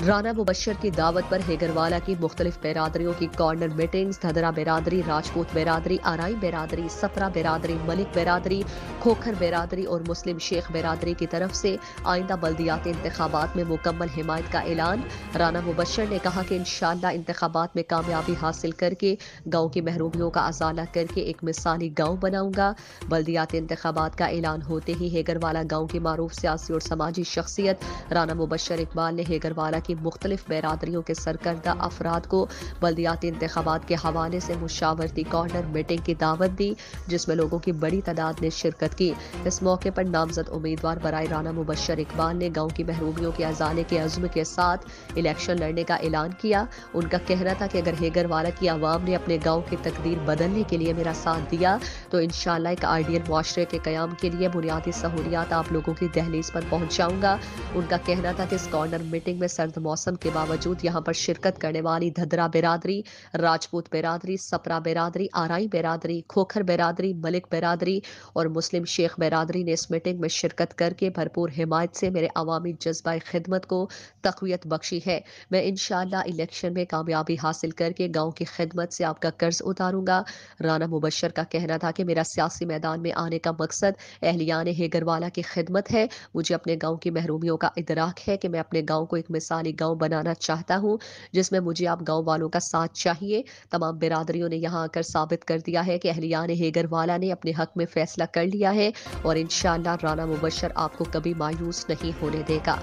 رانا مبشر کی دعوت پر ہیگروالا کی مختلف برادریوں کی کارنر میٹنگز، دھدرا برادری، راجپوت برادری، آرائی برادری، سپرا برادری، ملک برادری، کھوکھر برادری اور مسلم شیخ برادری کی طرف سے آئندہ بلدیاتی انتخابات میں مکمل حمایت کا اعلان۔ رانا مبشر نے کہا کہ انشاءاللہ انتخابات میں کامیابی حاصل کر کے گاؤں کی محرومیوں کا ازالہ کر کے ایک مثالی گاؤں بناؤں گا۔ بلدیاتی انتخابات کا اعلان ہوتے ہی ہیگروالا گاؤں کی معروف سیاسی اور سماجی شخصیت رانا مبشر اقبال نے ہیگروالا کی مختلف برادریوں کے سرکردہ افراد کو بلدیاتی انتخابات کے حوالے سے مشاورتی کارنر میٹنگ کی دعوت دی، جس میں لوگوں کی بڑی تعداد نے شرکت کی۔ اس موقع پر نامزد امیدوار برائے رانا مبشر اقبال نے گاؤں کی محرومیوں کے ازالے کے عزم کے ساتھ الیکشن لڑنے کا اعلان کیا۔ ان کا کہنا تھا کہ اگر ہیگروالا کی عوام نے اپنے گاؤں کی تقدیر بدلنے کے لیے میرا ساتھ دیا تو انشاءاللہ ایک آئیڈیل معاشرے کے قیام کے لیے بنیادی سہولیات آپ لوگوں کی دہلیز پر پہنچاؤں گا۔ ان کا کہنا تھا کہ اس کارنر میٹنگ میں سرد موسم کے باوجود یہاں پر شرکت کرنے والی دھدرا برادری، راجپوت برادری، سپرا برادری، آرائی برادری، کھوکھر برادری، ملک برادری اور مسلم شیخ برادری نے اس میٹنگ میں شرکت کر کے بھرپور حمایت سے میرے عوامی جذبہ خدمت کو تقویت بخشی ہے۔ میں انشاءاللہ الیکشن میں کامیابی حاصل کر کے گاؤں کی خدمت سے آپ کا قرض اتاروں گا۔ رانا مبشر کا کہنا تھا کہ میرا سیاسی میدان میں آنے کا مقصد اہلیان ہیگروالا کی خدمت ہے۔ مجھے اپنے گاؤں کی محرومیوں کا ادراک ہے کہ میں اپنے گاؤں کو ایک مثالی گاؤں بنانا چاہتا ہوں، جس میں مجھے آپ گاؤں والوں کا ساتھ چاہیے۔ تمام برادریوں نے یہاں آ کر ثابت کر دیا ہے کہ اہلیان ہیگروالا نے اپنے حق میں فیصلہ کر لیا ہے اور انشاءاللہ رانا مبشر آپ کو کبھی مایوس نہیں ہونے دے گا۔